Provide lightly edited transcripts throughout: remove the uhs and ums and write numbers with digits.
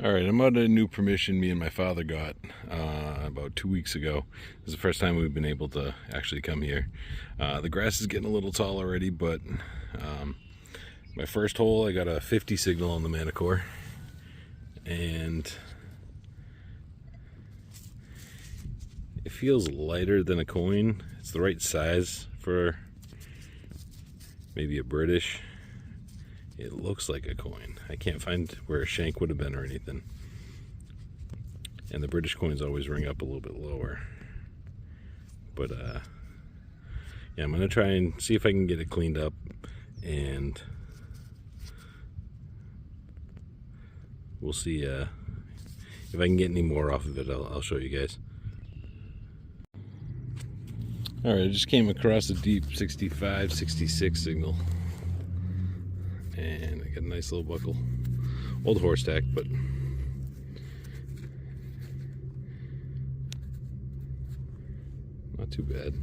Alright, I'm out at a new permission me and my father got about 2 weeks ago. This is the first time we've been able to actually come here. The grass is getting a little tall already, but my first hole I got a 50 signal on the Manicore, and it feels lighter than a coin. It's the right size for maybe a British. It looks like a coin. I can't find where a shank would have been or anything. And the British coins always ring up a little bit lower. But yeah, I'm gonna try and see if I can get it cleaned up, and we'll see if I can get any more off of it. I'll show you guys. Alright, I just came across a deep 65, 66 signal. And I got a nice little buckle. Old horse tack, but not too bad.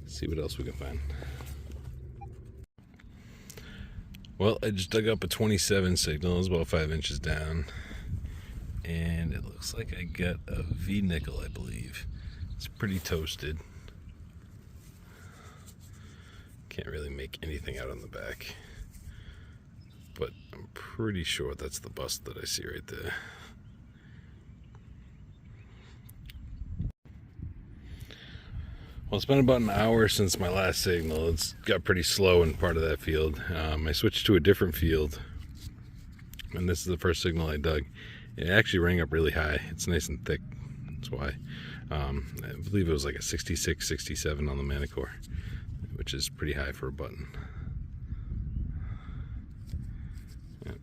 Let's see what else we can find. Well, I just dug up a 27 signal. It's about 5 inches down. And it looks like I got a V nickel, I believe. It's pretty toasted. Can't really make anything out on the back, but I'm pretty sure that's the bust that I see right there. Well, it's been about an hour since my last signal. It's got pretty slow in part of that field. I switched to a different field, and this is the first signal I dug. It actually rang up really high. It's nice and thick. That's why. I believe it was like a 66, 67 on the Manicore, which is pretty high for a button. Yeah.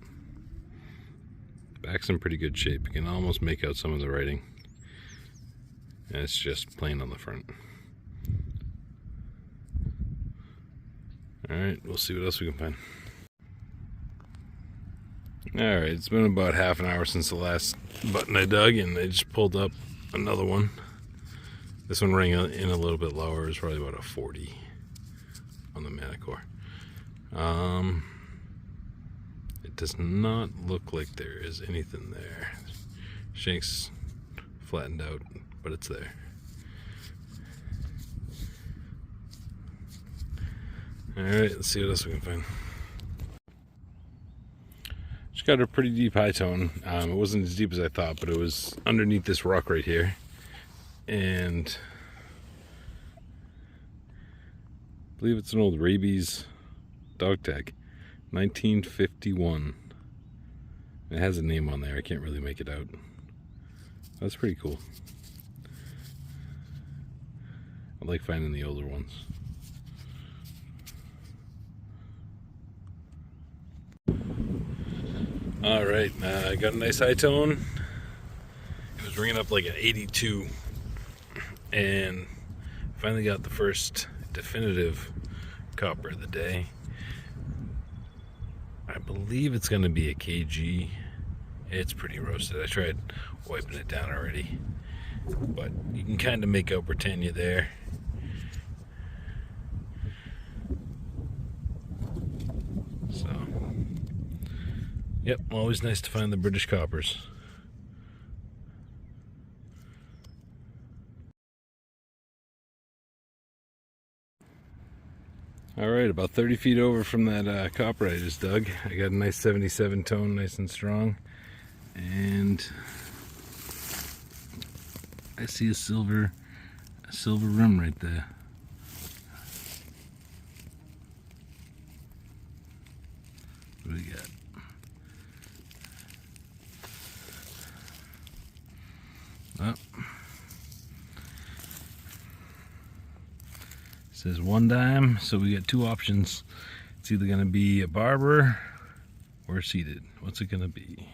Back's in pretty good shape. You can almost make out some of the writing. And it's just plain on the front. Alright, we'll see what else we can find. Alright, it's been about half an hour since the last button I dug, and I just pulled up another one. This one rang in a little bit lower. It's probably about a 40 on the Manicore. It does not look like there is anything there. Shank's flattened out, but it's there. Alright, let's see what else we can find. Just got a pretty deep high tone. It wasn't as deep as I thought, but it was underneath this rock right here. And I believe it's an old rabies dog tag, 1951. It has a name on there. I can't really make it out. That's pretty cool. I like finding the older ones. Alright, I got a nice high tone. It was ringing up like an 82. And finally got the first definitive copper of the day. I believe it's going to be a kg. It's pretty roasted. I tried wiping it down already, but you can kind of make out Britannia there. So, yep, always nice to find the British coppers. Alright, about 30 feet over from that copper I just dug, I got a nice 77 tone, nice and strong, and I see a silver rim right there. What do we got? Oh. Says 1 dime, so we got two options. It's either going to be a barber or seated. What's it going to be?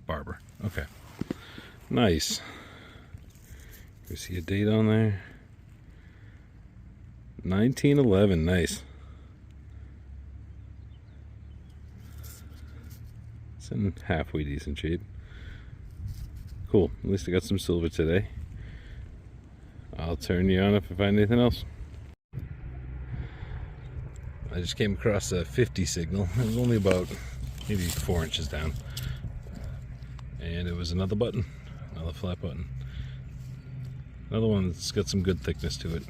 Barber. Okay. Nice. You see a date on there? 1911. Nice. It's in halfway decent shape. Cool. At least I got some silver today. I'll turn you on if I find anything else. I just came across a 50 signal. It was only about maybe 4 inches down. And it was another button, another flat button. Another one that's got some good thickness to it.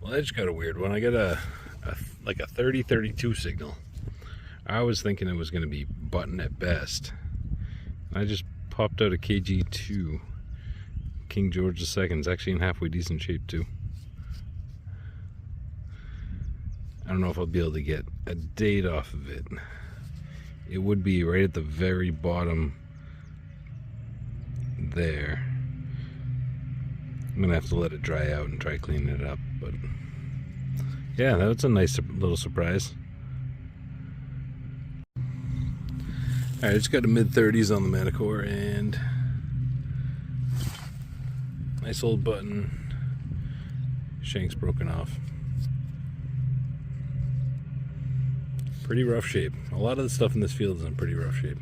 Well, I just got a weird one. I got like a 30-32 signal. I was thinking it was going to be button at best. I just popped out a KG2. King George II. It's actually in halfway decent shape too. I don't know if I'll be able to get a date off of it. It would be right at the very bottom there. I'm gonna have to let it dry out and try cleaning it up, but yeah, that's a nice little surprise. Alright, I just got a mid-30s on the Manticore and nice old button. Shank's broken off. Pretty rough shape. A lot of the stuff in this field is in pretty rough shape.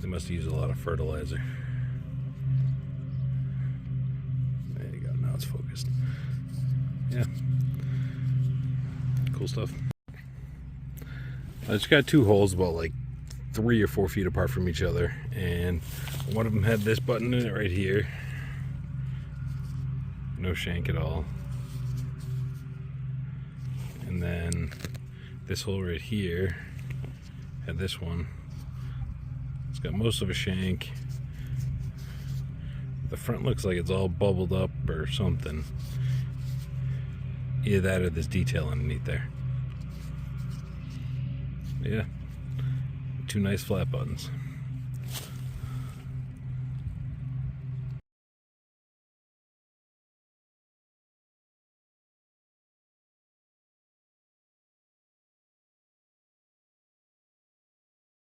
They must use a lot of fertilizer. There you go, now it's focused. Yeah. Cool stuff. I just got 2 holes about like 3 or 4 feet apart from each other, and one of them had this button in it right here. No shank at all. And then this hole right here had this one. It's got most of a shank. The front looks like it's all bubbled up or something. Either that or this detail underneath there. Yeah, 2 nice flat buttons.